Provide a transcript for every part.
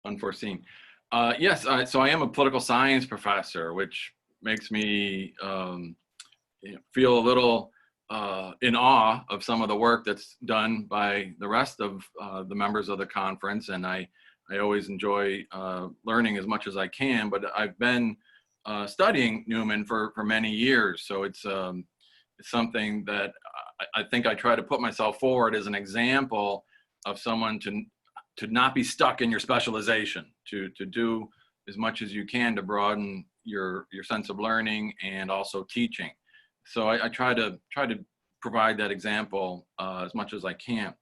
unforeseen. Yes, so I am a political science professor, which makes me feel a little in awe of some of the work that's done by the rest of the members of the conference. And I always enjoy learning as much as I can, but I've been studying Newman for many years. So it's something that I think I try to put myself forward as an example of someone to not be stuck in your specialization, to do as much as you can to broaden your sense of learning and also teaching. So I try to provide that example as much as I can.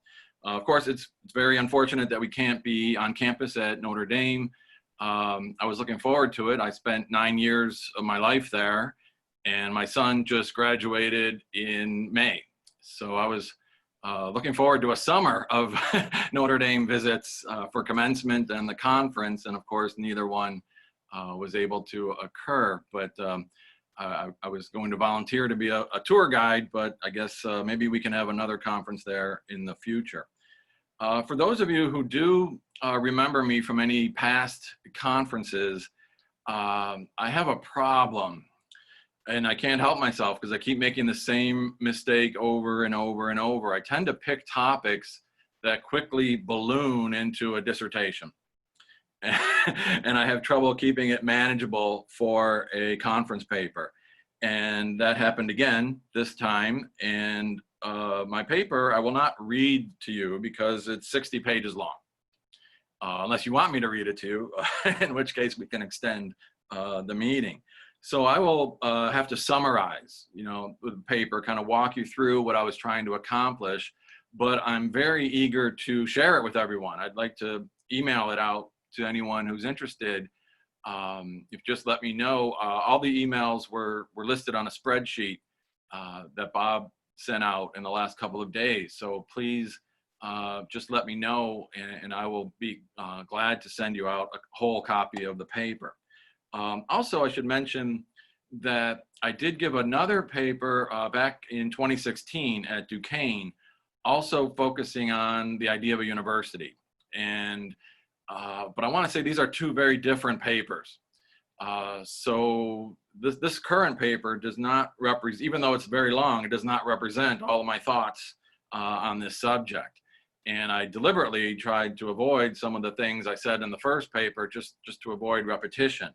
Of course, it's very unfortunate that we can't be on campus at Notre Dame. I was looking forward to it. I spent 9 years of my life there, and my son just graduated in May. So I was looking forward to a summer of Notre Dame visits for commencement and the conference, and of course, neither one was able to occur. But I was going to volunteer to be a tour guide, but I guess maybe we can have another conference there in the future. For those of you who do remember me from any past conferences, I have a problem. And I can't help myself because I keep making the same mistake over and over and over. I tend to pick topics that quickly balloon into a dissertation. And I have trouble keeping it manageable for a conference paper. And that happened again this time. And my paper, I will not read to you because it's 60 pages long. Unless you want me to read it to you, in which case we can extend the meeting. So I will have to summarize, the paper, kind of walk you through what I was trying to accomplish, but I'm very eager to share it with everyone. I'd like to email it out to anyone who's interested. If just let me know. All the emails were listed on a spreadsheet that Bob sent out in the last couple of days. So please just let me know, and I will be glad to send you out a whole copy of the paper. Also, I should mention that I did give another paper back in 2016 at Duquesne, also focusing on the idea of a university. And but I want to say these are two very different papers. So this current paper does not represent, even though it's very long, it does not represent all of my thoughts on this subject. And I deliberately tried to avoid some of the things I said in the first paper, just to avoid repetition.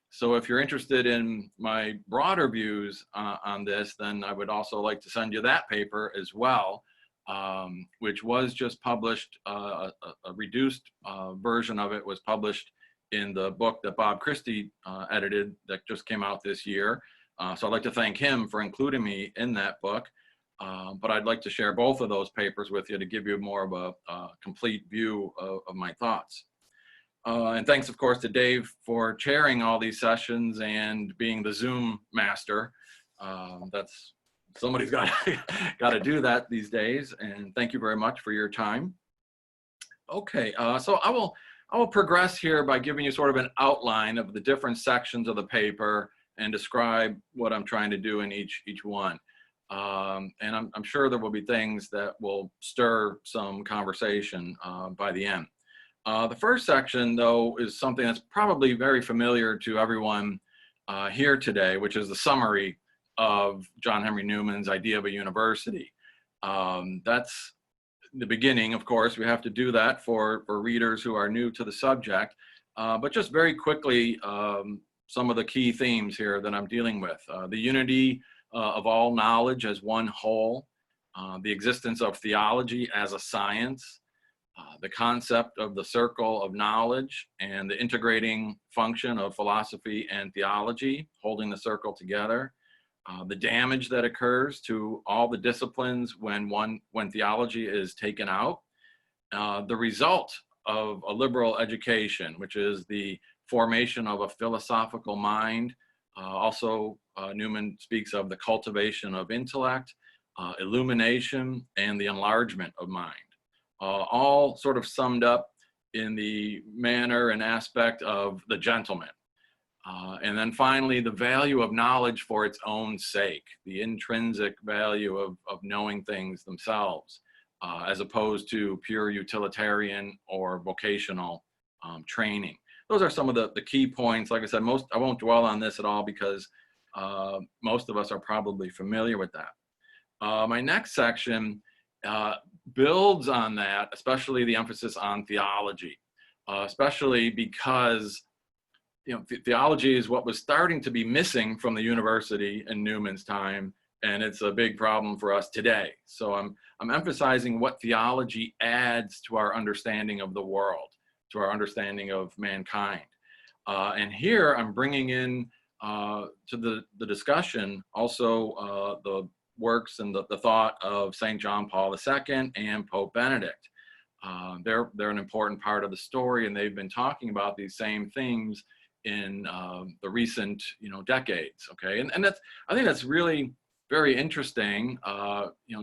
So if you're interested in my broader views on this, then I would also like to send you that paper as well, which was just published. A reduced version of it was published in the book that Bob Christie edited that just came out this year. So I'd like to thank him for including me in that book. But I'd like to share both of those papers with you to give you more of a complete view of my thoughts. And thanks, of course, to Dave for chairing all these sessions and being the Zoom master. That's somebody's got to do that these days. And thank you very much for your time. Okay, so I will progress here by giving you sort of an outline of the different sections of the paper and describe what I'm trying to do in each one. And I'm sure there will be things that will stir some conversation by the end. The first section, though, is something that's probably very familiar to everyone here today, which is the summary of John Henry Newman's idea of a university. That's the beginning, of course. We have to do that for readers who are new to the subject. But just very quickly, some of the key themes here that I'm dealing with. The unity of all knowledge as one whole, the existence of theology as a science, the concept of the circle of knowledge and the integrating function of philosophy and theology, holding the circle together, the damage that occurs to all the disciplines when theology is taken out, the result of a liberal education, which is the formation of a philosophical mind. Also, Newman speaks of the cultivation of intellect, illumination, and the enlargement of mind. All sort of summed up in the manner and aspect of the gentleman. And then finally, the value of knowledge for its own sake, the intrinsic value of knowing things themselves, as opposed to pure utilitarian or vocational training. Those are some of the key points. Like I said, I won't dwell on this at all because most of us are probably familiar with that. My next section builds on that, especially the emphasis on theology, especially because theology is what was starting to be missing from the university in Newman's time, and it's a big problem for us today. So I'm emphasizing what theology adds to our understanding of the world, to our understanding of mankind. And here I'm bringing in to the discussion also the works and the thought of St. John Paul II and Pope Benedict. They're an important part of the story, and they've been talking about these same things in the recent decades. Okay, and I think that's really very interesting.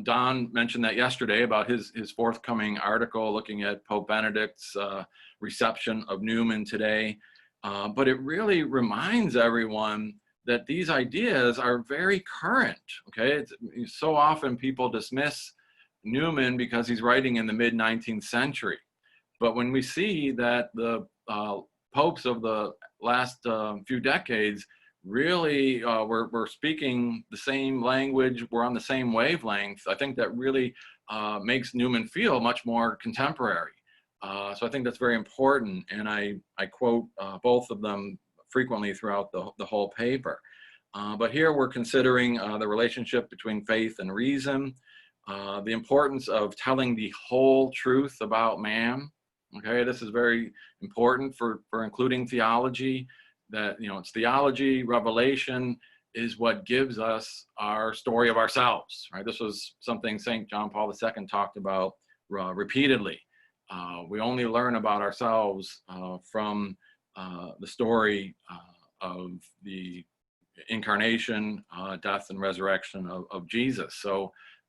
Don mentioned that yesterday about his forthcoming article looking at Pope Benedict's reception of Newman today. But it really reminds everyone that these ideas are very current. Okay, so often people dismiss Newman because he's writing in the mid-19th century. But when we see that the popes of the last few decades really we're speaking the same language, we're on the same wavelength, I think that really makes Newman feel much more contemporary. So I think that's very important, and I quote both of them frequently throughout the whole paper. But here we're considering the relationship between faith and reason, the importance of telling the whole truth about man. Okay, this is very important for including theology, that it's theology, revelation is what gives us our story of ourselves, right? This was something St. John Paul II talked about repeatedly. We only learn about ourselves from the story of the incarnation, death, and resurrection of Jesus.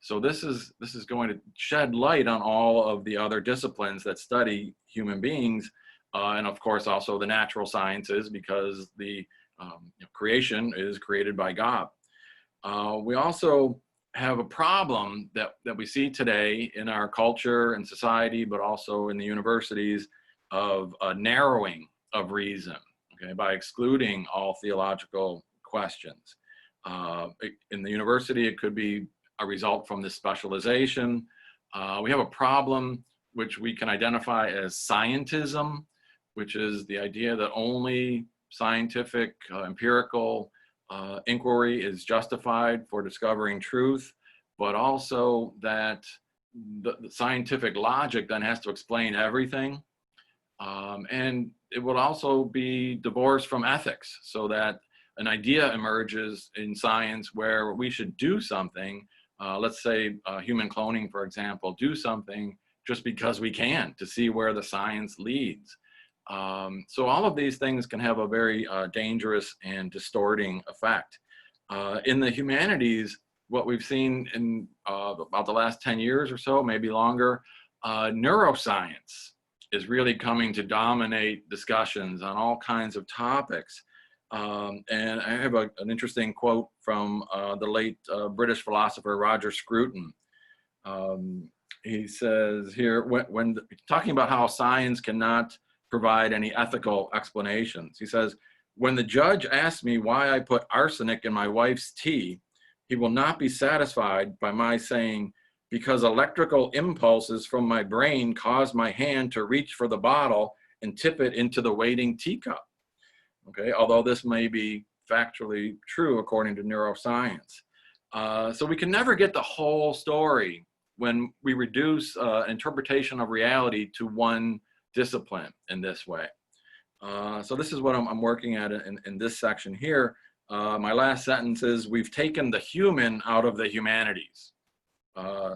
So this is going to shed light on all of the other disciplines that study human beings, and of course also the natural sciences, because the creation is created by God. We also have a problem that we see today in our culture and society, but also in the universities, of a narrowing of reason, okay, by excluding all theological questions. In the university, it could be a result from this specialization. We have a problem which we can identify as scientism, which is the idea that only scientific, empirical inquiry is justified for discovering truth, but also that the scientific logic then has to explain everything. And it would also be divorced from ethics, so that an idea emerges in science where we should do something, let's say human cloning, for example, do something just because we can, to see where the science leads. So all of these things can have a very dangerous and distorting effect. In the humanities, what we've seen in about the last 10 years or so, maybe longer, neuroscience is really coming to dominate discussions on all kinds of topics. And I have an interesting quote from the late British philosopher Roger Scruton. He says here, when talking about how science cannot provide any ethical explanations, he says, "When the judge asks me why I put arsenic in my wife's tea, he will not be satisfied by my saying, because electrical impulses from my brain caused my hand to reach for the bottle and tip it into the waiting teacup." Okay, although this may be factually true according to neuroscience. So we can never get the whole story when we reduce interpretation of reality to one discipline in this way. So this is what I'm working at in this section here. My last sentence is, we've taken the human out of the humanities.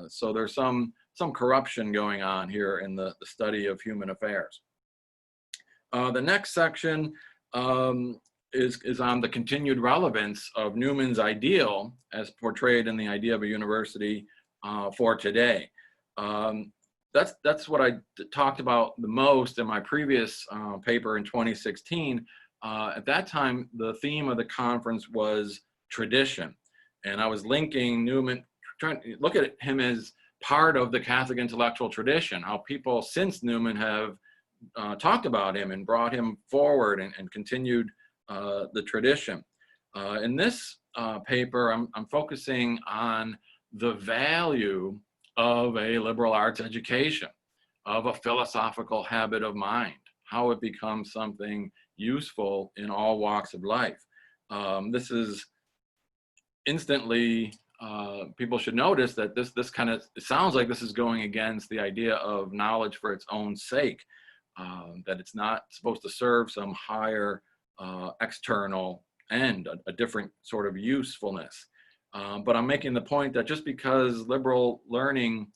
So there's some corruption going on here in the study of human affairs. The next section is on the continued relevance of Newman's ideal as portrayed in the idea of a university for today. That's what I talked about the most in my previous paper in 2016. At that time, the theme of the conference was tradition. And I was linking Newman, trying to look at him as part of the Catholic intellectual tradition, how people since Newman have talked about him and brought him forward and continued the tradition. In this paper, I'm focusing on the value of a liberal arts education, of a philosophical habit of mind, how it becomes something useful in all walks of life. This is instantly, people should notice that this kind of, it sounds like this is going against the idea of knowledge for its own sake, that it's not supposed to serve some higher external end, a different sort of usefulness. But I'm making the point that just because liberal learning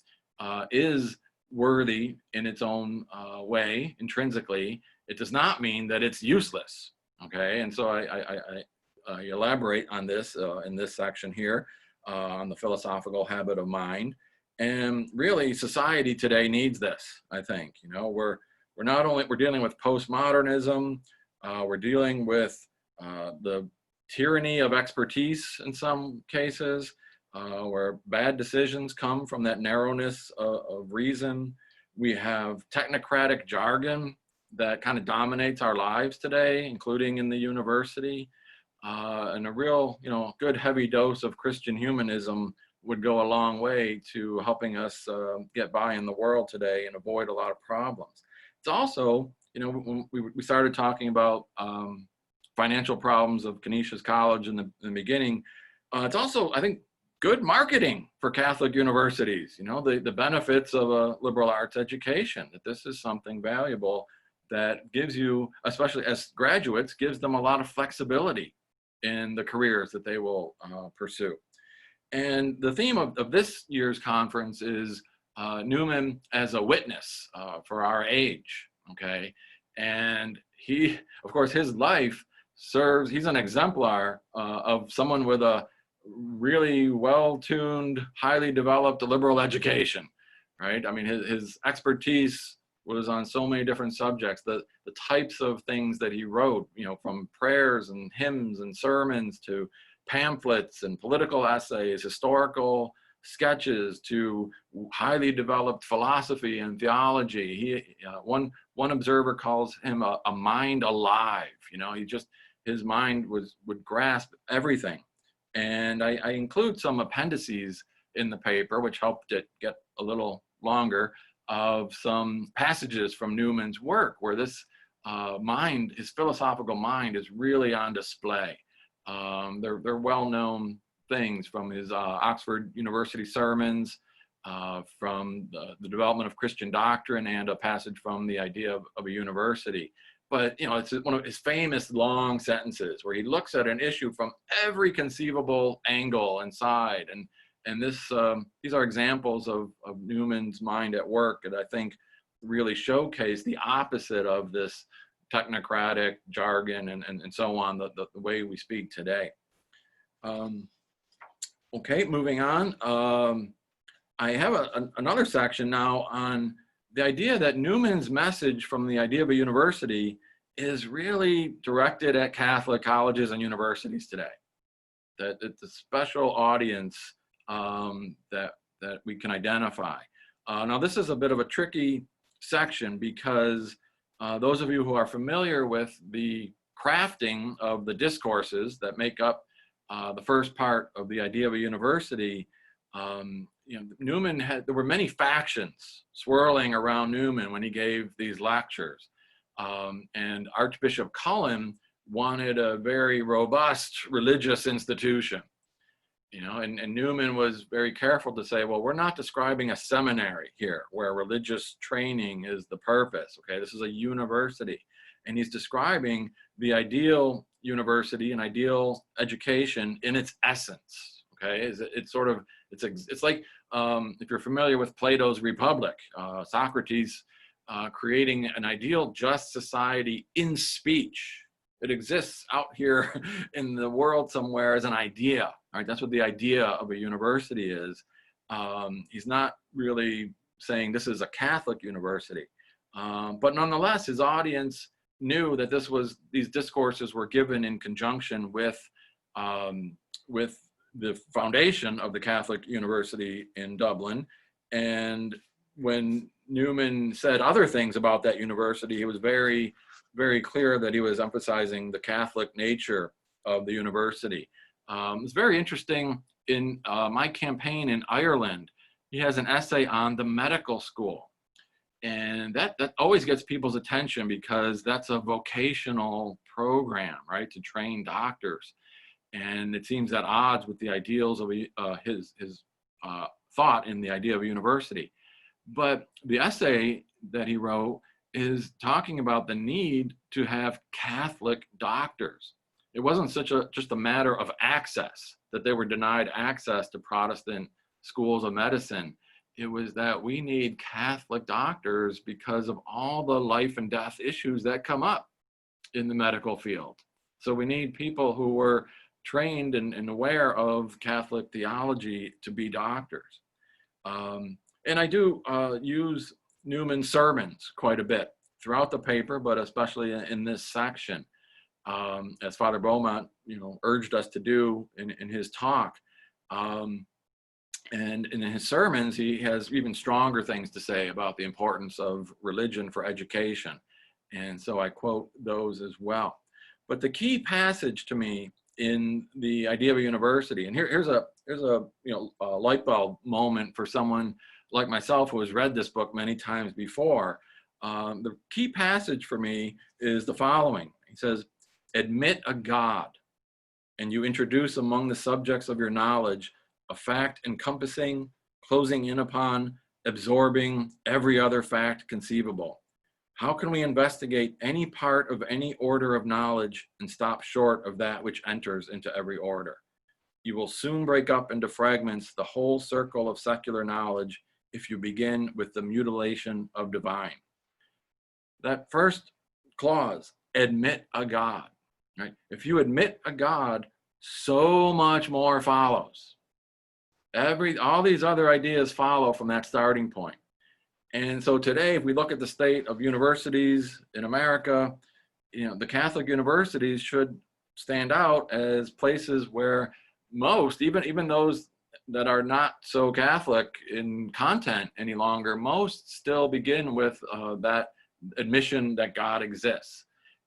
is worthy in its own way, intrinsically, it does not mean that it's useless, okay? And so I elaborate on this in this section here on the philosophical habit of mind. And really, society today needs this, I think. You know, we're not only, we're dealing with postmodernism, we're dealing with the tyranny of expertise in some cases, where bad decisions come from that narrowness of reason. We have technocratic jargon that kind of dominates our lives today, including in the university. And a real, you know, good heavy dose of Christian humanism would go a long way to helping us get by in the world today and avoid a lot of problems. It's also, you know, when we started talking about financial problems of Canisius College in the beginning, it's also, I think, good marketing for Catholic universities, you know, the benefits of a liberal arts education, that this is something valuable that gives you, especially as graduates, gives them a lot of flexibility in the careers that they will pursue. And the theme of this year's conference is Newman as a witness for our age, okay? And he, of course, his life serves, he's an exemplar of someone with a really well-tuned, highly developed liberal education, right? I mean, his expertise was on so many different subjects, the types of things that he wrote, you know, from prayers and hymns and sermons to pamphlets and political essays, historical sketches to highly developed philosophy and theology. He, one observer calls him a mind alive. You know, his mind would grasp everything. And I include some appendices in the paper, which helped it get a little longer, of some passages from Newman's work where this mind, his philosophical mind, is really on display. They're well-known things from his Oxford University sermons, from the development of Christian doctrine, and a passage from the idea of a university. But, you know, it's one of his famous long sentences where he looks at an issue from every conceivable angle and side. And this, these are examples of Newman's mind at work that I think really showcase the opposite of this technocratic jargon and so on, the way we speak today. Okay, moving on. I have another section now on the idea that Newman's message from the idea of a university is really directed at Catholic colleges and universities today. That it's a special audience that we can identify. Now, this is a bit of a tricky section because those of you who are familiar with the crafting of the discourses that make up the first part of the idea of a university, you know, Newman there were many factions swirling around Newman when he gave these lectures. And Archbishop Cullen wanted a very robust religious institution, you know, and Newman was very careful to say, well, we're not describing a seminary here where religious training is the purpose, okay? This is a university. And he's describing the ideal university and ideal education in its essence, okay? It's sort of, it's like, if you're familiar with Plato's Republic, Socrates creating an ideal just society in speech. It exists out here in the world somewhere as an idea, right? That's what the idea of a university is. He's not really saying this is a Catholic university, but nonetheless, his audience knew that these discourses were given in conjunction with the foundation of the Catholic University in Dublin. And when Newman said other things about that university, he was very, very clear that he was emphasizing the Catholic nature of the university. It's very interesting in my campaign in Ireland, he has an essay on the medical school. And that always gets people's attention because that's a vocational program, right, to train doctors. And it seems at odds with the ideals of his thought in the idea of a university. But the essay that he wrote is talking about the need to have Catholic doctors. It wasn't just a matter of access, that they were denied access to Protestant schools of medicine. It was that we need Catholic doctors because of all the life and death issues that come up in the medical field. So we need people who were trained and aware of Catholic theology to be doctors. And I do use Newman's sermons quite a bit throughout the paper, but especially in this section, as Father Beaumont, urged us to do in his talk. And in his sermons, he has even stronger things to say about the importance of religion for education. And so I quote those as well. But the key passage to me in the idea of a university, and here's a light bulb moment for someone like myself who has read this book many times before. The key passage for me is the following. He says, admit a God, and you introduce among the subjects of your knowledge a fact encompassing, closing in upon, absorbing every other fact conceivable. How can we investigate any part of any order of knowledge and stop short of that which enters into every order? You will soon break up into fragments the whole circle of secular knowledge if you begin with the mutilation of divine. That first clause, admit a God, right? If you admit a God, so much more follows. All these other ideas follow from that starting point. And so today, if we look at the state of universities in America, the Catholic universities should stand out as places where most, even those that are not so Catholic in content any longer, most still begin with that admission that God exists.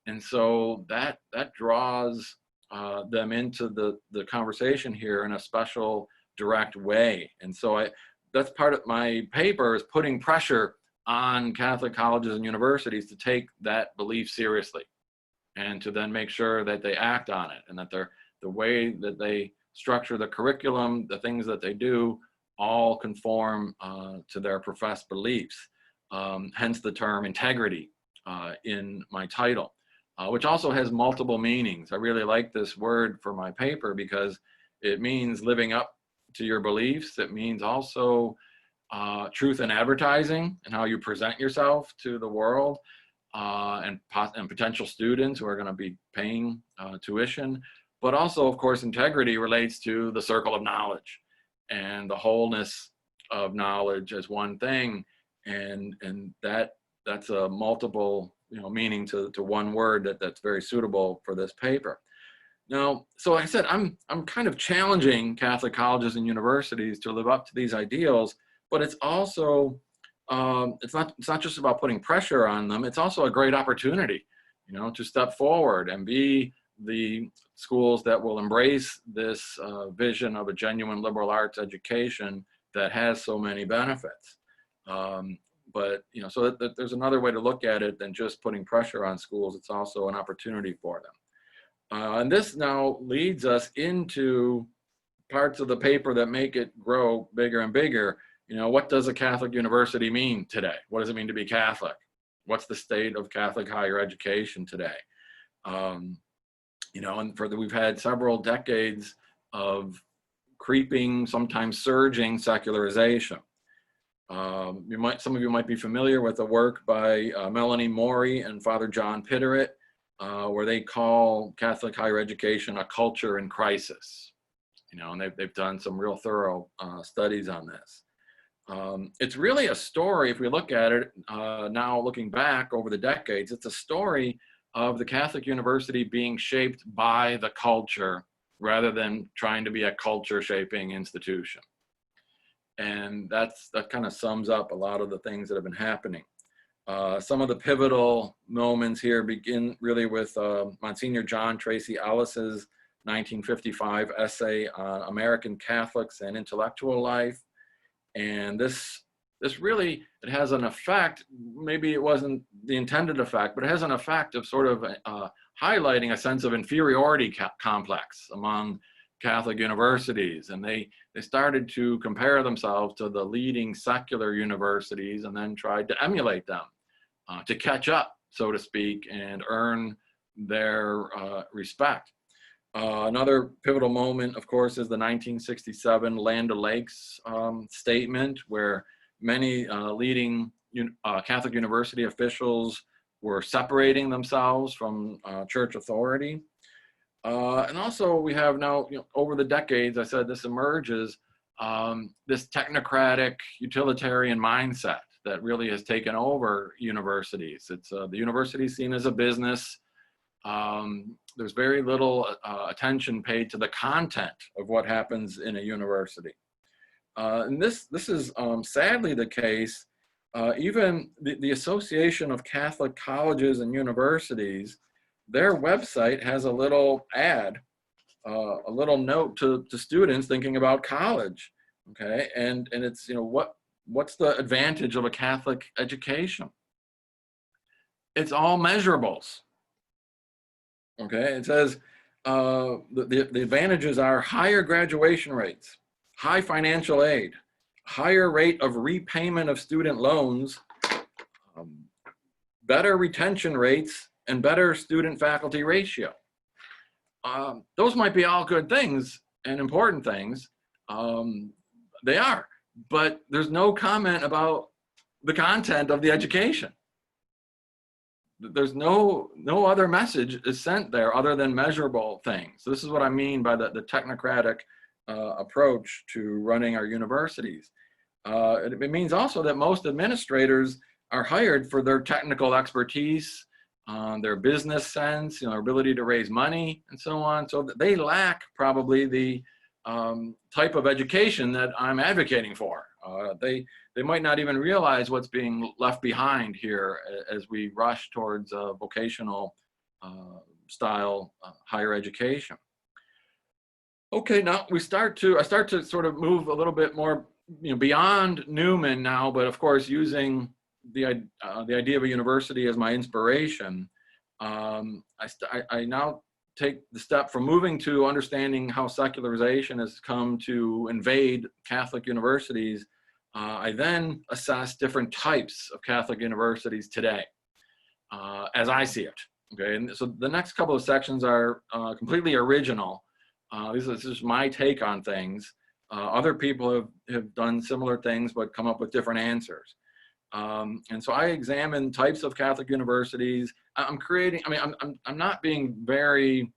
And so that draws them into the conversation here in a special direct way. And so that's part of my paper, is putting pressure on Catholic colleges and universities to take that belief seriously and to then make sure that they act on it, and that the way that they structure the curriculum, the things that they do, all conform to their professed beliefs. Hence the term integrity in my title, which also has multiple meanings. I really like this word for my paper because it means living up to your beliefs. It means also truth in advertising and how you present yourself to the world, and potential students who are going to be paying tuition. But also, of course, integrity relates to the circle of knowledge and the wholeness of knowledge as one thing, and that's a multiple meaning to one word that's very suitable for this paper. Now, so like I said, I'm kind of challenging Catholic colleges and universities to live up to these ideals, but it's also it's not just about putting pressure on them. It's also a great opportunity, to step forward and be the schools that will embrace this vision of a genuine liberal arts education that has so many benefits. But so that there's another way to look at it than just putting pressure on schools. It's also an opportunity for them. And this now leads us into parts of the paper that make it grow bigger and bigger. What does a Catholic university mean today? What does it mean to be Catholic? What's the state of Catholic higher education today? And we've had several decades of creeping, sometimes surging secularization. Some of you might be familiar with the work by Melanie Morey and Father John Pitteritt, where they call Catholic higher education a culture in crisis. And they've done some real thorough studies on this. It's really a story, if we look at it now, looking back over the decades, it's a story of the Catholic university being shaped by the culture rather than trying to be a culture shaping institution. And that kind of sums up a lot of the things that have been happening. Some of the pivotal moments here begin really with Monsignor John Tracy Ellis's 1955 essay on American Catholics and intellectual life. And this really, it has an effect, maybe it wasn't the intended effect, but it has an effect of sort of highlighting a sense of inferiority complex among Catholic universities. And they started to compare themselves to the leading secular universities and then tried to emulate them, to catch up, so to speak, and earn their respect. Another pivotal moment, of course, is the 1967 Land O'Lakes statement, where many leading Catholic university officials were separating themselves from church authority. And also we have now, over the decades, I said this emerges, this technocratic utilitarian mindset that really has taken over universities. It's the university seen as a business. There's very little attention paid to the content of what happens in a university. And this is sadly the case. Even the Association of Catholic Colleges and Universities, their website has a little ad, a little note to students thinking about college, okay? And it's, what's the advantage of a Catholic education? It's all measurables. Okay, it says the advantages are higher graduation rates, high financial aid, higher rate of repayment of student loans, better retention rates, and better student-faculty ratio. Those might be all good things and important things. They are, but there's no comment about the content of the education. There's no other message is sent there other than measurable things. This is what I mean by the technocratic approach to running our universities. It means also that most administrators are hired for their technical expertise, their business sense, their ability to raise money and so on. So they lack probably the type of education that I'm advocating for. They might not even realize what's being left behind here as we rush towards vocational style higher education. Okay, now I start to sort of move a little bit more beyond Newman now, but of course using the idea of a university as my inspiration. I now take the step from moving to understanding how secularization has come to invade Catholic universities. I then assess different types of Catholic universities today, as I see it. Okay, and so the next couple of sections are completely original. This is my take on things. Other people have done similar things, but come up with different answers. And so I examine types of Catholic universities. I'm not being very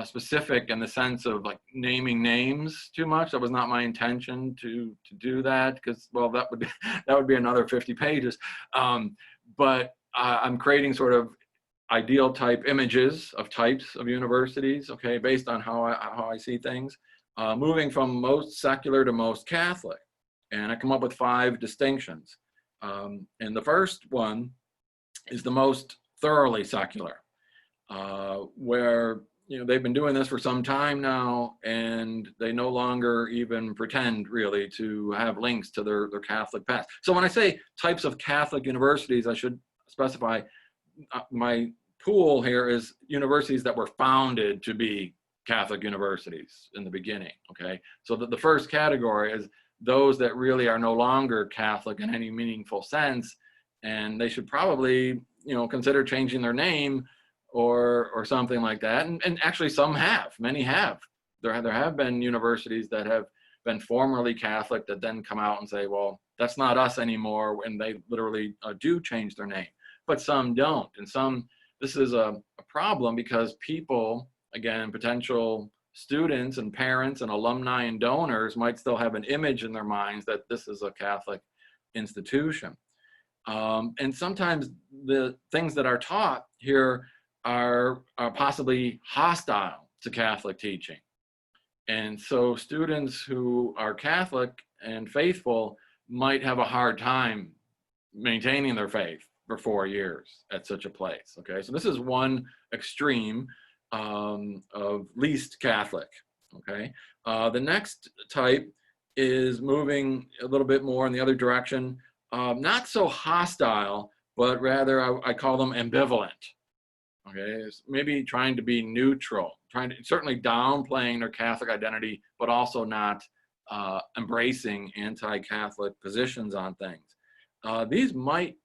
specific in the sense of like naming names too much. That was not my intention to do that, because, well, that would be another 50 pages. But I'm creating sort of ideal type images of types of universities, okay, based on how I see things, moving from most secular to most Catholic. And I come up with 5 distinctions. And the first one is the most thoroughly secular, where they've been doing this for some time now, and they no longer even pretend really to have links to their Catholic past. So when I say types of Catholic universities, I should specify my pool here is universities that were founded to be Catholic universities in the beginning, okay? So the first category is those that really are no longer Catholic in any meaningful sense, and they should probably, consider changing their name or something like that. And actually many have. There have been universities that have been formerly Catholic that then come out and say, well, that's not us anymore, and they literally do change their name. But some don't, and this is a problem because people, again, potential students and parents and alumni and donors might still have an image in their minds that this is a Catholic institution. And sometimes the things that are taught here are possibly hostile to Catholic teaching. And so students who are Catholic and faithful might have a hard time maintaining their faith for 4 years at such a place. Okay, so this is one extreme of least Catholic. Okay, the next type is moving a little bit more in the other direction, not so hostile, but rather I call them ambivalent. Okay, it's maybe trying to be neutral, trying to certainly downplaying their Catholic identity, but also not embracing anti-Catholic positions on things. These might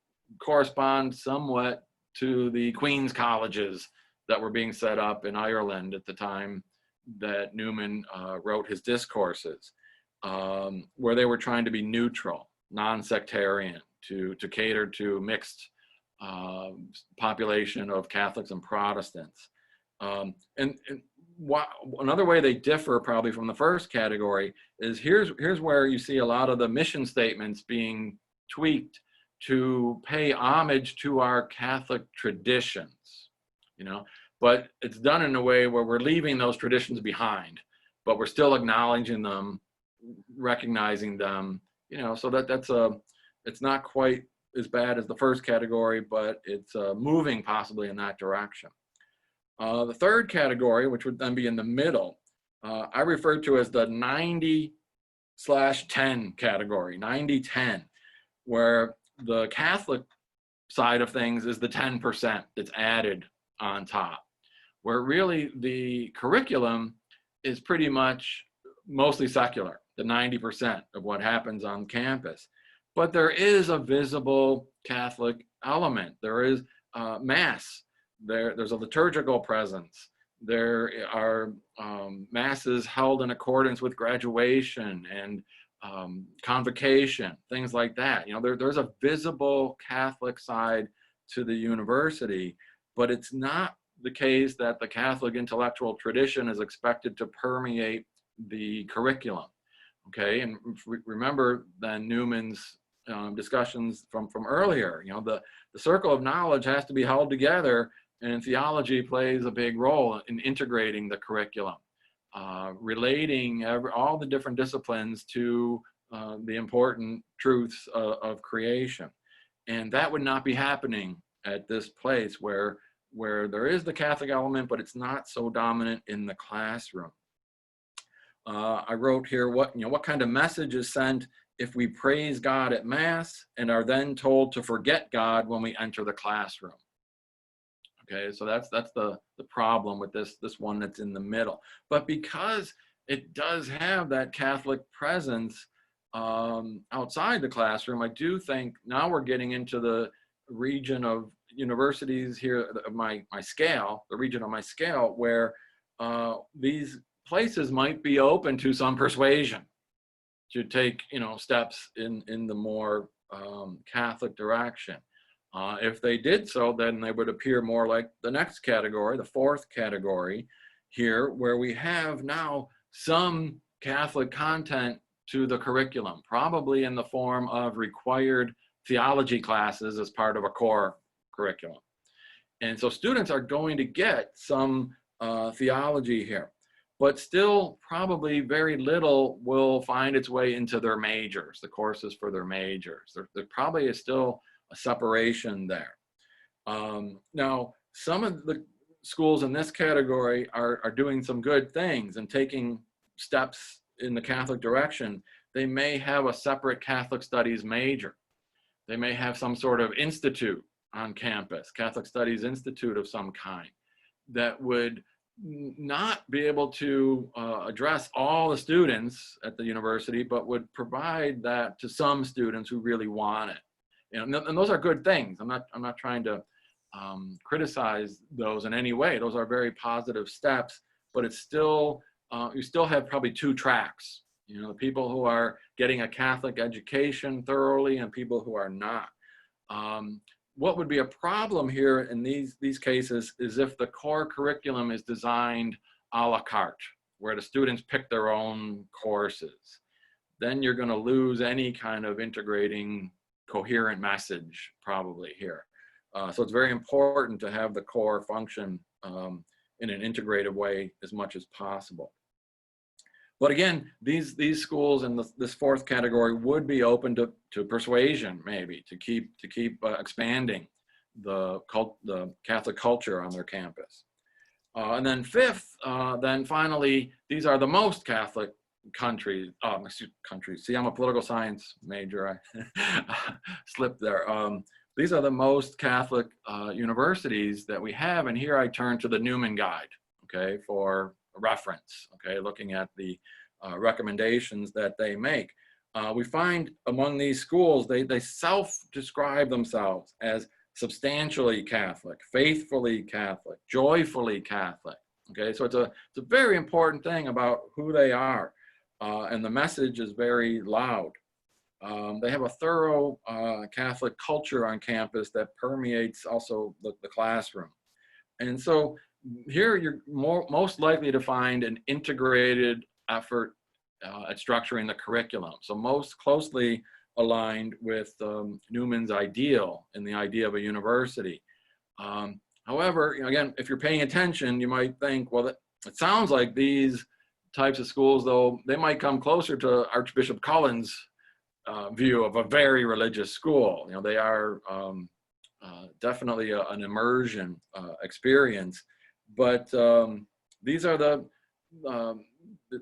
correspond somewhat to the Queen's colleges that were being set up in Ireland at the time that Newman wrote his discourses, where they were trying to be neutral, non-sectarian, to cater to mixed population of Catholics and Protestants. Another way they differ probably from the first category is here's where you see a lot of the mission statements being tweaked to pay homage to our Catholic traditions, you know, but it's done in a way where we're leaving those traditions behind, but we're still acknowledging them, recognizing them, you know, so it's not quite as bad as the first category, but it's moving possibly in that direction. The third category, which would then be in the middle, I refer to as the 90/10 category, 90/10, where the Catholic side of things is the 10% that's added on top, where really the curriculum is pretty much mostly secular, the 90% of what happens on campus. But there is a visible Catholic element. There is Mass. There's a liturgical presence. There are masses held in accordance with graduation and convocation, things like that. You know, there's a visible Catholic side to the university, but it's not the case that the Catholic intellectual tradition is expected to permeate the curriculum. Okay, and remember then Newman's discussions from earlier. You know, the circle of knowledge has to be held together, and theology plays a big role in integrating the curriculum, relating all the different disciplines to the important truths of creation. And that would not be happening at this place where there is the Catholic element, but it's not so dominant in the classroom. I wrote here what kind of message is sent if we praise God at Mass and are then told to forget God when we enter the classroom. Okay, so that's the problem with this one that's in the middle. But because it does have that Catholic presence outside the classroom, I do think now we're getting into the region of universities here of my scale, the region of my scale, where these places might be open to some persuasion to take, you know, steps in the more Catholic direction. If they did so, then they would appear more like the next category, the fourth category here, where we have now some Catholic content to the curriculum, probably in the form of required theology classes as part of a core curriculum. And so students are going to get some theology here, but still probably very little will find its way into their majors, the courses for their majors. There probably is still a separation there. Now, some of the schools in this category are doing some good things and taking steps in the Catholic direction. They may have a separate Catholic studies major. They may have some sort of institute on campus, Catholic Studies Institute of some kind, that would not be able to address all the students at the university, but would provide that to some students who really want it. You know, and those are good things. I'm not trying to criticize those in any way. Those are very positive steps, but it's still, you still have probably two tracks. You know, the people who are getting a Catholic education thoroughly and people who are not. What would be a problem here in these cases is if the core curriculum is designed a la carte, where the students pick their own courses. Then you're going to lose any kind of integrating coherent message probably here. So it's very important to have the core function in an integrative way as much as possible. But again, these schools in this fourth category would be open to persuasion, maybe to keep expanding the Catholic culture on their campus. And then fifth, then finally, these are the most Catholic countries. Countries. See, I'm a political science major. I slipped there. These are the most Catholic universities that we have, and here I turn to the Newman Guide, okay, for reference, okay, looking at the recommendations that they make. We find among these schools, they self-describe themselves as substantially Catholic, faithfully Catholic, joyfully Catholic, okay? So it's a very important thing about who they are, and the message is very loud. They have a thorough Catholic culture on campus that permeates also the classroom. And so here you're most likely to find an integrated effort at structuring the curriculum. So most closely aligned with Newman's ideal and the idea of a university. However, again, if you're paying attention, you might think, well, it sounds like these types of schools, though, they might come closer to Archbishop Cullen's view of a very religious school. You know, they are definitely an immersion experience, but these are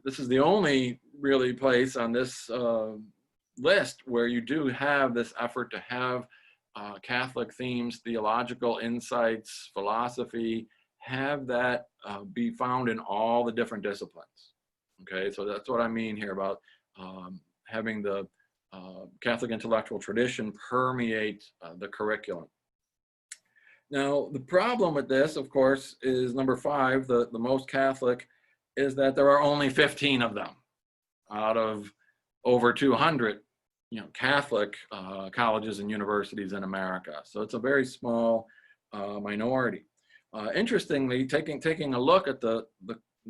this is the only really place on this list where you do have this effort to have Catholic themes, theological insights, philosophy, have that be found in all the different disciplines. Okay, so that's what I mean here about having the Catholic intellectual tradition permeate the curriculum. Now, the problem with this, of course, is number 5, the most Catholic, is that there are only 15 of them out of over 200, Catholic colleges and universities in America. So it's a very small minority. Interestingly, taking a look at the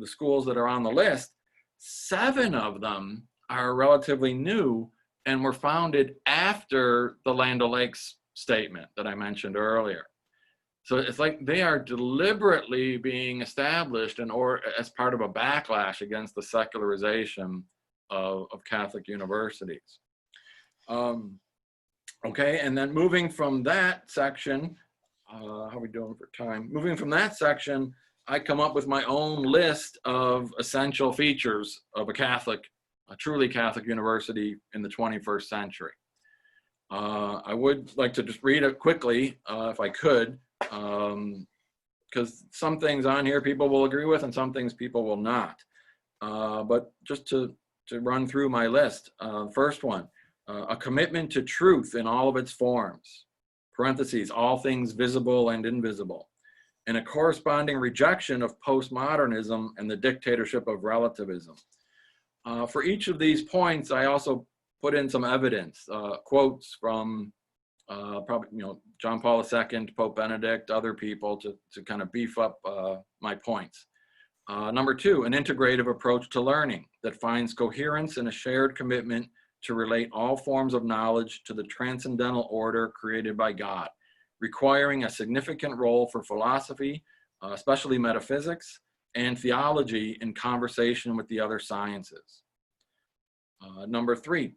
schools that are on the list, 7 of them are relatively new and were founded after the Land O'Lakes statement that I mentioned earlier. So it's like they are deliberately being established or as part of a backlash against the secularization of Catholic universities. Okay, and then moving from that section, how are we doing for time? Moving from that section, I come up with my own list of essential features of a truly Catholic university in the 21st century. I would like to just read it quickly, if I could, because some things on here people will agree with and some things people will not. But just to run through my list, first one, a commitment to truth in all of its forms, parentheses, all things visible and invisible, and a corresponding rejection of postmodernism and the dictatorship of relativism. For each of these points, I also put in some evidence, quotes from probably, John Paul II, Pope Benedict, other people to kind of beef up my points. Number 2, an integrative approach to learning that finds coherence and a shared commitment to relate all forms of knowledge to the transcendental order created by God, requiring a significant role for philosophy, especially metaphysics, and theology in conversation with the other sciences. Number 3,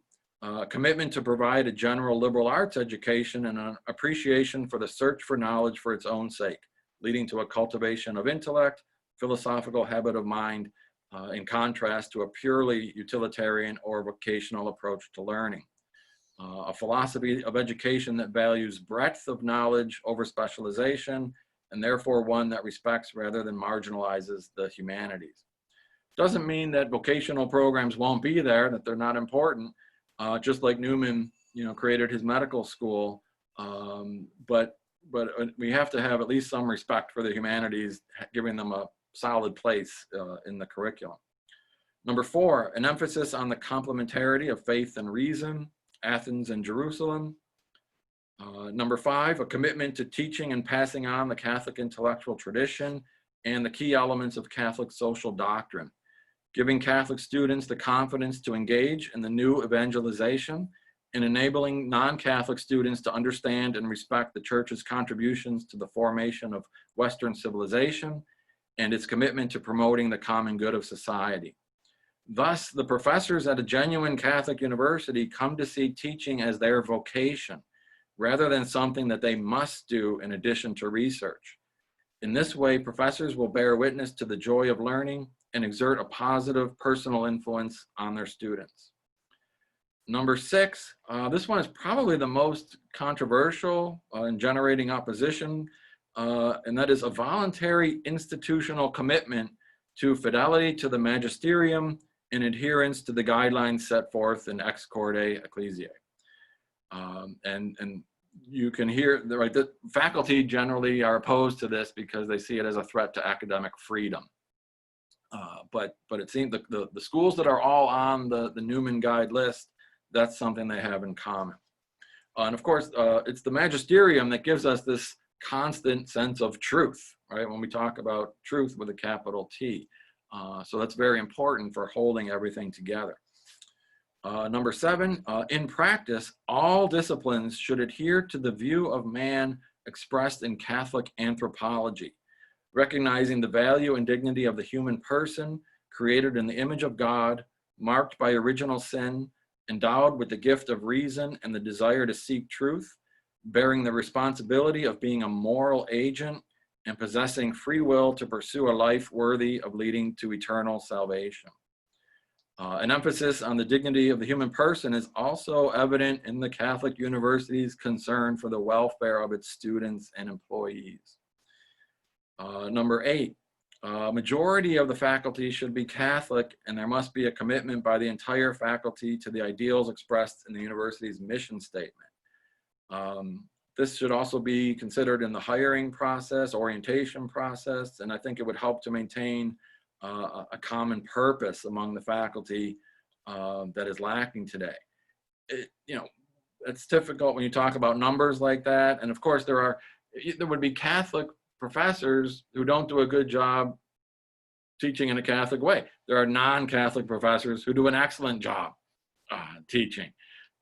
commitment to provide a general liberal arts education and an appreciation for the search for knowledge for its own sake, leading to a cultivation of intellect, philosophical habit of mind, in contrast to a purely utilitarian or vocational approach to learning. A philosophy of education that values breadth of knowledge over specialization, and therefore one that respects rather than marginalizes the humanities. Doesn't mean that vocational programs won't be there, that they're not important, just like Newman, created his medical school, but we have to have at least some respect for the humanities, giving them a solid place in the curriculum. Number 4, an emphasis on the complementarity of faith and reason, Athens and Jerusalem. Number 5, a commitment to teaching and passing on the Catholic intellectual tradition and the key elements of Catholic social doctrine, giving Catholic students the confidence to engage in the new evangelization and enabling non-Catholic students to understand and respect the Church's contributions to the formation of Western civilization and its commitment to promoting the common good of society. Thus, the professors at a genuine Catholic university come to see teaching as their vocation, rather than something that they must do in addition to research. In this way, professors will bear witness to the joy of learning and exert a positive personal influence on their students. Number 6, this one is probably the most controversial in generating opposition, and that is a voluntary institutional commitment to fidelity to the magisterium and adherence to the guidelines set forth in Ex Corde Ecclesiae. And you can hear, right, the faculty generally are opposed to this because they see it as a threat to academic freedom. But it seems the schools that are all on the Newman Guide list, that's something they have in common. And of course, it's the magisterium that gives us this constant sense of truth, right? When we talk about truth with a capital T. So that's very important for holding everything together. Number 7, in practice, all disciplines should adhere to the view of man expressed in Catholic anthropology, recognizing the value and dignity of the human person created in the image of God, marked by original sin, endowed with the gift of reason and the desire to seek truth, bearing the responsibility of being a moral agent and possessing free will to pursue a life worthy of leading to eternal salvation. An emphasis on the dignity of the human person is also evident in the Catholic University's concern for the welfare of its students and employees. Number 8, majority of the faculty should be Catholic, and there must be a commitment by the entire faculty to the ideals expressed in the university's mission statement. This should also be considered in the hiring process, orientation process, and I think it would help to maintain a common purpose among the faculty that is lacking today. It's difficult when you talk about numbers like that, and of course there would be Catholic professors who don't do a good job teaching in a Catholic way. There are non-Catholic professors who do an excellent job teaching.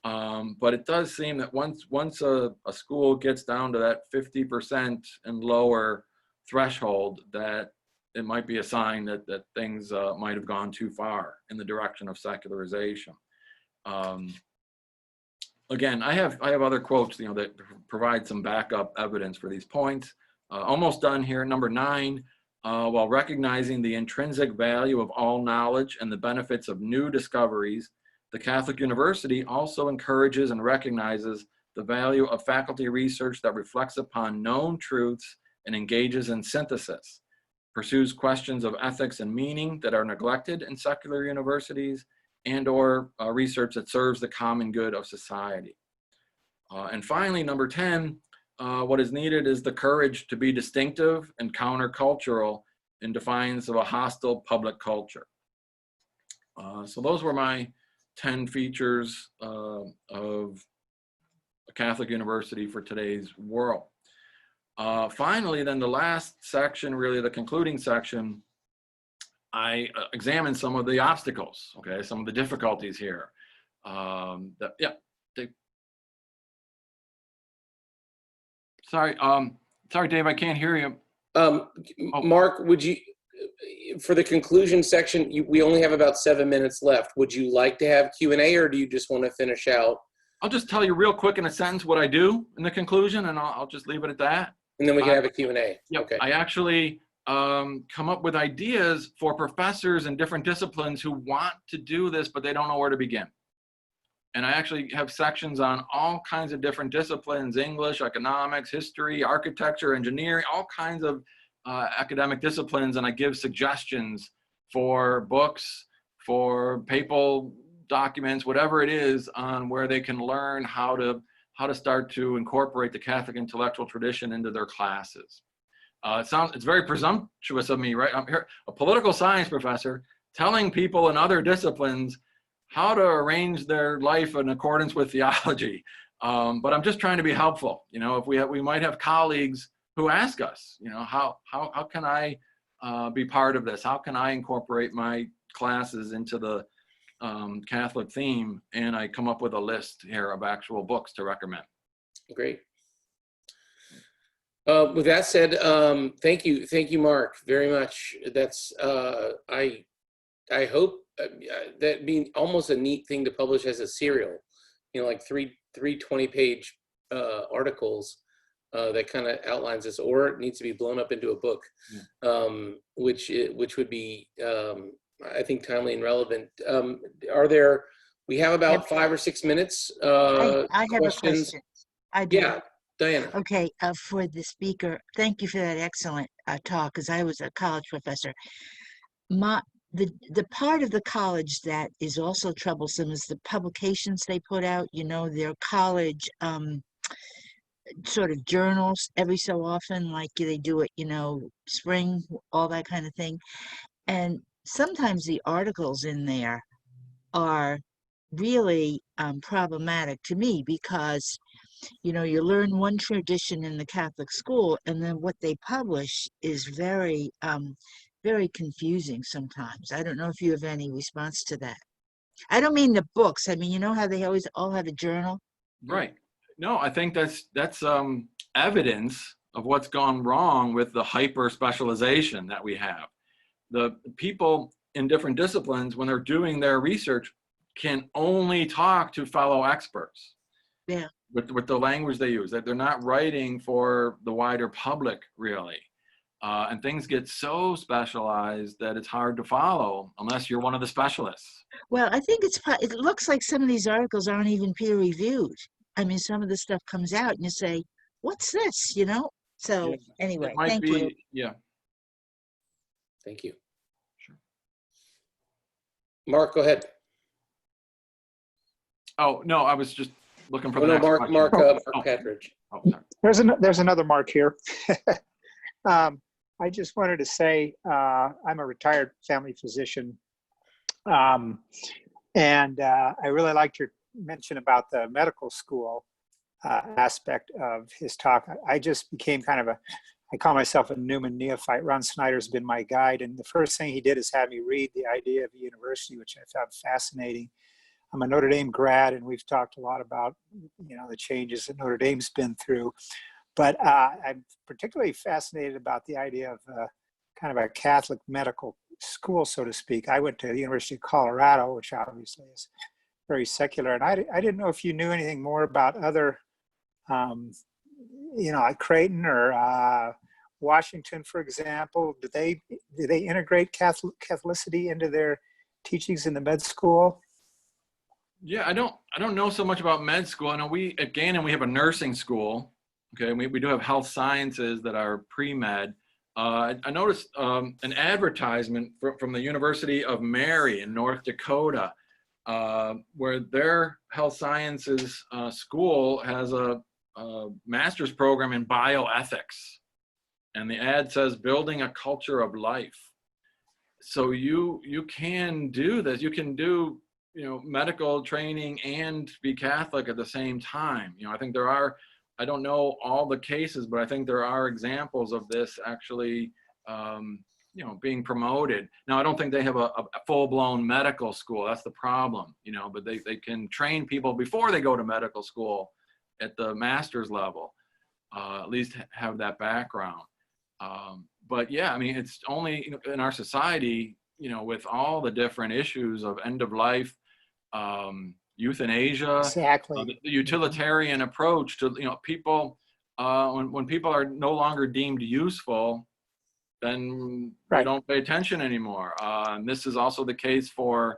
But it does seem that once a school gets down to that 50% and lower threshold, that it might be a sign that things might have gone too far in the direction of secularization. Again, I have other quotes, that provide some backup evidence for these points. Almost done here. Number 9, while recognizing the intrinsic value of all knowledge and the benefits of new discoveries, the Catholic University also encourages and recognizes the value of faculty research that reflects upon known truths and engages in synthesis, pursues questions of ethics and meaning that are neglected in secular universities, and/or research that serves the common good of society. And finally, number 10, what is needed is the courage to be distinctive and countercultural in defiance of a hostile public culture. So those were my 10 features of a Catholic university for today's world. Finally, then the last section, really the concluding section, I examined some of the obstacles, okay, some of the difficulties here. Sorry, Dave, I can't hear you. Mark, would you, for the conclusion section, we only have about 7 minutes left. Would you like to have Q&A, or do you just want to finish out? I'll just tell you real quick in a sentence what I do in the conclusion, and I'll just leave it at that. And then we can have a Q&A. Yep. Okay. I actually come up with ideas for professors in different disciplines who want to do this, but they don't know where to begin. And I actually have sections on all kinds of different disciplines: English, economics, history, architecture, engineering, all kinds of academic disciplines. And I give suggestions for books, for papal documents, whatever it is, on where they can learn how to start to incorporate the Catholic intellectual tradition into their classes. It's very presumptuous of me, right? I'm here, a political science professor, telling people in other disciplines how to arrange their life in accordance with theology. But I'm just trying to be helpful. If we might have colleagues who ask us, how can I be part of this? How can I incorporate my classes into the Catholic theme? And I come up with a list here of actual books to recommend. Great. With that said, thank you, Mark, very much. That's I hope that'd be almost a neat thing to publish as a serial, like three 20-page articles that kind of outlines this, or it needs to be blown up into a book, which would be, I think, timely and relevant. We have about 5 or 6 minutes. I have a Questions? question. I do. Yeah, Diana. Okay, for the speaker, thank you for that excellent talk, because I was a college professor. The part of the college that is also troublesome is the publications they put out, their college sort of journals every so often, like they do it, spring, all that kind of thing. And sometimes the articles in there are really problematic to me, because you learn one tradition in the Catholic school, and then what they publish is very very confusing sometimes. I don't know if you have any response to that. I don't mean the books. I mean, how they always all have a journal? Right. No, I think that's evidence of what's gone wrong with the hyper specialization that we have. The people in different disciplines, when they're doing their research, can only talk to fellow experts. Yeah. With the language they use, that they're not writing for the wider public, really. And things get so specialized that it's hard to follow unless you're one of the specialists. Well, I think it looks like some of these articles aren't even peer reviewed. I mean, some of the stuff comes out and you say, what's this, So anyway, thank you. Yeah. Thank you. Sure. Mark, go ahead. Oh, no, I was just looking for the next question. Mark Patridge. Oh, sorry. There's another Mark here. I just wanted to say I'm a retired family physician, and I really liked your mention about the medical school aspect of his talk. I just became I call myself a Newman neophyte. Ron Snyder's been my guide, and the first thing he did is have me read The Idea of a University, which I found fascinating. I'm a Notre Dame grad, and we've talked a lot about the changes that Notre Dame's been through. But I'm particularly fascinated about the idea of kind of a Catholic medical school, so to speak. I went to the University of Colorado, which obviously is very secular. And I didn't know if you knew anything more about other, like Creighton or Washington, for example. Do they integrate Catholicity into their teachings in the med school? Yeah, I don't know so much about med school. I know we have a nursing school. Okay, we do have health sciences that are pre-med. I noticed an advertisement from the University of Mary in North Dakota, where their health sciences school has a master's program in bioethics. And the ad says, building a culture of life. So you can do this. You can do medical training and be Catholic at the same time. I think there are, I don't know all the cases, but I think there are examples of this actually, being promoted. Now, I don't think they have a full-blown medical school. That's the problem, but they can train people before they go to medical school at the master's level, at least have that background. But yeah, I mean, it's only in our society, with all the different issues of end of life, euthanasia, exactly, the utilitarian approach to people. When people are no longer deemed useful, then right. They don't pay attention anymore. And this is also the case for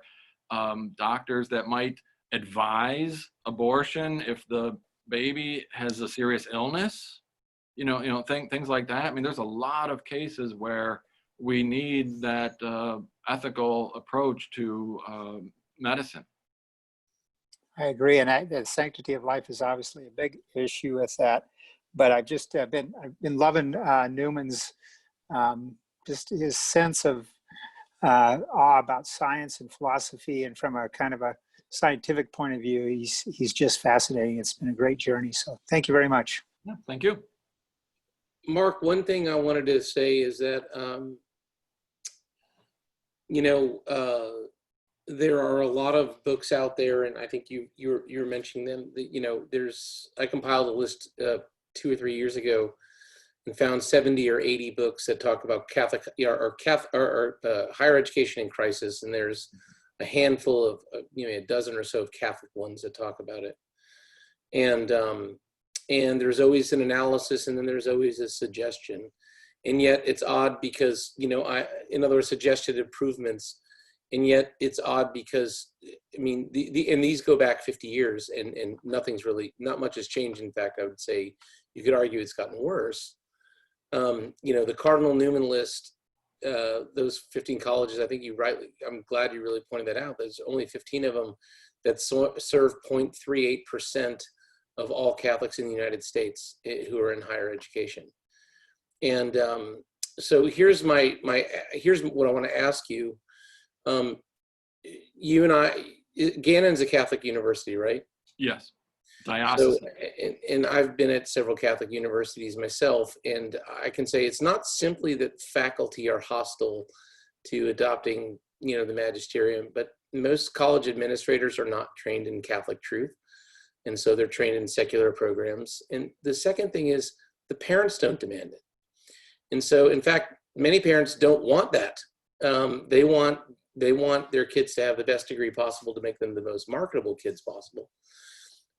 doctors that might advise abortion if the baby has a serious illness. Things like that. I mean, there's a lot of cases where we need that ethical approach to medicine. I agree, and the sanctity of life is obviously a big issue with that. But I've just been loving Newman's just his sense of awe about science and philosophy, and from a kind of a scientific point of view, he's just fascinating. It's been a great journey. So thank you very much. Yeah, thank you. Mark, one thing I wanted to say is that, there are a lot of books out there, and I think you're mentioning them. I compiled a list 2 or 3 years ago and found 70 or 80 books that talk about Catholic or higher education in crisis. And there's, a handful of, a dozen or so of Catholic ones that talk about it. And there's always an analysis, and then there's always a suggestion. And yet it's odd because, in other words, suggested improvements. And yet it's odd because, and these go back 50 years and not much has changed. In fact, I would say you could argue it's gotten worse. The Cardinal Newman list, those 15 colleges, I'm glad you really pointed that out. There's only 15 of them that serve 0.38% of all Catholics in the United States who are in higher education. And so here's what I want to ask you. You and I, Gannon's a Catholic university, right? Yes. Diocesan. So, and I've been at several Catholic universities myself, and I can say it's not simply that faculty are hostile to adopting, the magisterium, but most college administrators are not trained in Catholic truth. And so they're trained in secular programs. And the second thing is the parents don't demand it. And so, in fact, many parents don't want that. They want their kids to have the best degree possible to make them the most marketable kids possible.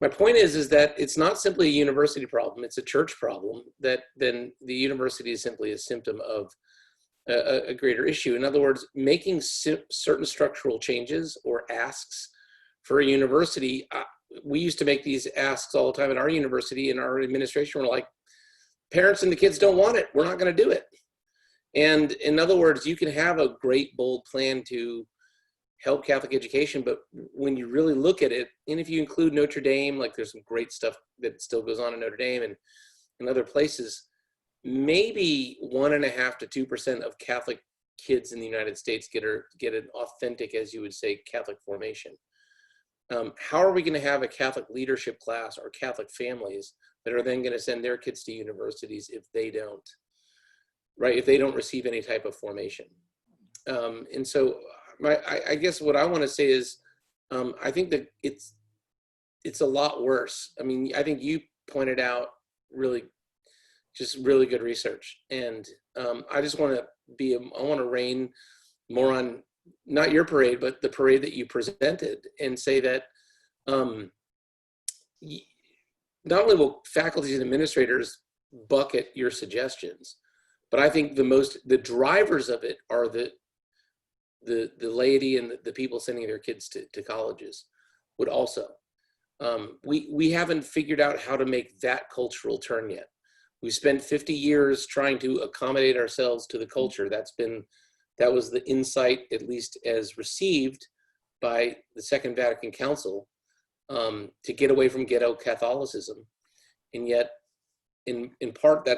My point is that it's not simply a university problem, it's a church problem, that then the university is simply a symptom of a greater issue. In other words, making certain structural changes or asks for a university, we used to make these asks all the time at our university, and our administration were like, parents and the kids don't want it, we're not going to do it. And in other words, you can have a great, bold plan to help Catholic education, but when you really look at it, and if you include Notre Dame, like there's some great stuff that still goes on in Notre Dame and in other places, maybe 1.5% to 2% of Catholic kids in the United States get an authentic, as you would say, Catholic formation. How are we going to have a Catholic leadership class or Catholic families that are then going to send their kids to universities if they don't, right? If they don't receive any type of formation. And so I guess what I want to say is, I think that it's a lot worse. I think you pointed out really good research. And I just want to rain more on, not your parade, but the parade that you presented, and say that not only will faculty and administrators bucket your suggestions, but I think the drivers of it are the laity and the people sending their kids to colleges would also. We haven't figured out how to make that cultural turn yet. We spent 50 years trying to accommodate ourselves to the culture. That was the insight, at least as received by the Second Vatican Council, to get away from ghetto Catholicism. And yet, in part,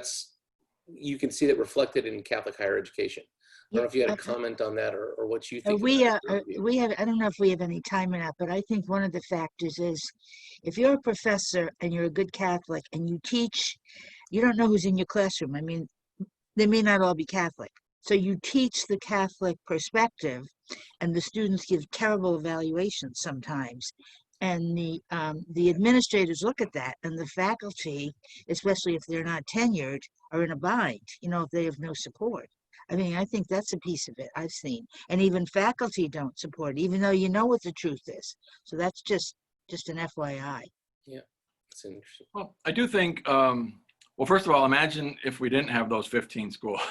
you can see that reflected in Catholic higher education. I don't know if you had a comment on that or what you think. We have, I don't know if we have any time or not, but I think one of the factors is if you're a professor and you're a good Catholic and you teach, you don't know who's in your classroom. They may not all be Catholic. So you teach the Catholic perspective, and the students give terrible evaluations sometimes. And the administrators look at that, and the faculty, especially if they're not tenured, are in a bind, if they have no support. I think that's a piece of it I've seen. And even faculty don't support it, even though you know what the truth is. So that's just an FYI. Yeah, it's interesting. Well, I do think, well, first of all, imagine if we didn't have those 15 schools,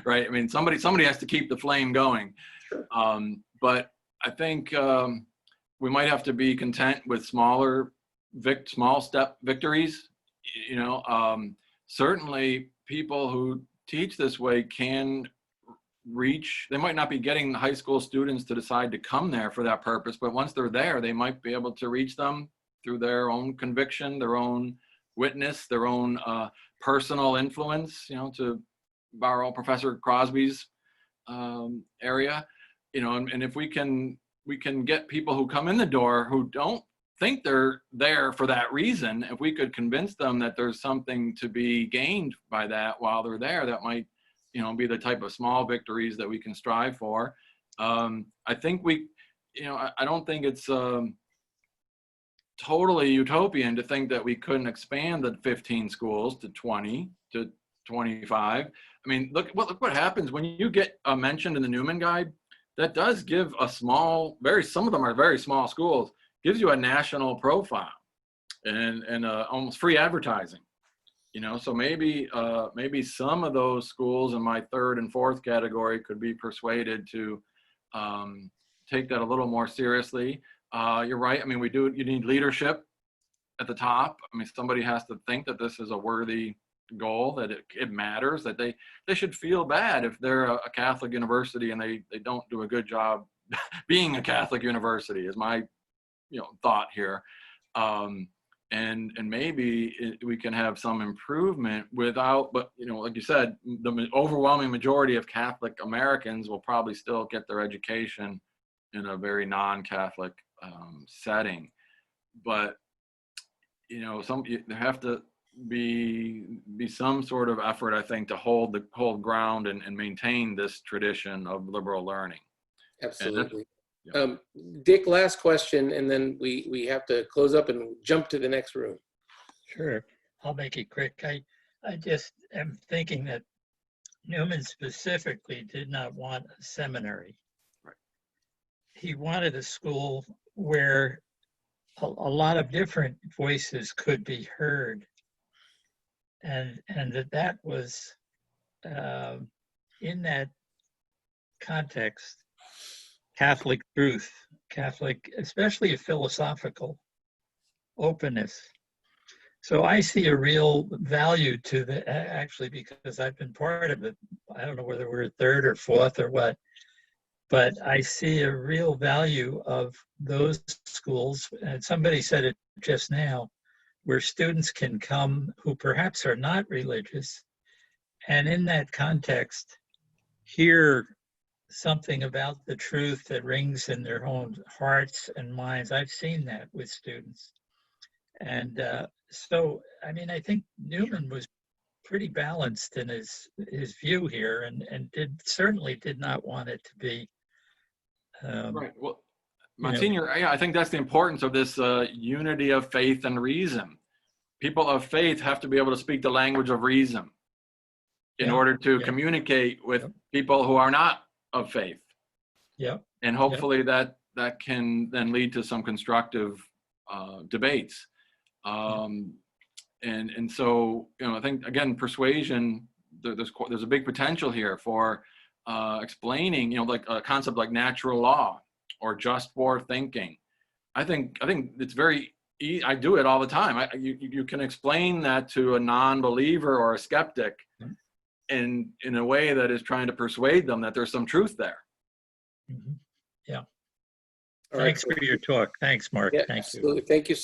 right? Somebody has to keep the flame going. Sure. But I think we might have to be content with small step victories. Certainly people who teach this way can reach, they might not be getting high school students to decide to come there for that purpose, but once they're there, they might be able to reach them through their own conviction, their own witness, their own personal influence, to borrow Professor Crosby's area, and if we can get people who come in the door who don't think they're there for that reason, if we could convince them that there's something to be gained by that while they're there, that might, be the type of small victories that we can strive for. I think I don't think it's totally utopian to think that we couldn't expand the 15 schools to 20, to 25. Look what happens when you get mentioned in the Newman Guide. that does give a small, some of them are very small schools, gives you a national profile and almost free advertising. You know, so maybe some of those schools in my third and fourth category could be persuaded to take that a little more seriously. You're right. I mean, you need leadership at the top. I mean, somebody has to think that this is a worthy goal, that it matters, that they should feel bad if they're a Catholic university and they don't do a good job being a Catholic university, is my thought here. And maybe we can have some improvement without, but like you said, the overwhelming majority of Catholic Americans will probably still get their education in a very non-Catholic setting. But there have to be some sort of effort, I think, to hold ground and maintain this tradition of liberal learning. Absolutely. Dick, last question, and then we have to close up and jump to the next room. Sure, I'll make it quick. I just am thinking that Newman specifically did not want a seminary. Right. He wanted a school where a lot of different voices could be heard, and that was in that context, Catholic truth, especially a philosophical openness. So I see a real value to actually, because I've been part of it. I don't know whether we're third or fourth or what, but I see a real value of those schools. And somebody said it just now, where students can come who perhaps are not religious, and in that context, hear something about the truth that rings in their own hearts and minds. I've seen that with students. And so, I mean, I think Newman was pretty balanced in his view here, and certainly did not want it to be. Right. Well, Monsignor, I think that's the importance of this unity of faith and reason. People of faith have to be able to speak the language of reason in order to communicate with people who are not of faith. Yeah. And hopefully that can then lead to some constructive debates. And so, I think, again, persuasion, there's a big potential here for explaining, like a concept like natural law or just war thinking. I think it's very easy. I do it all the time. You can explain that to a non-believer or a skeptic in a way that is trying to persuade them that there's some truth there. Mm-hmm. Yeah. All Thanks right. for your talk. Thanks, Mark. Yeah, Thank absolutely. you. Thank you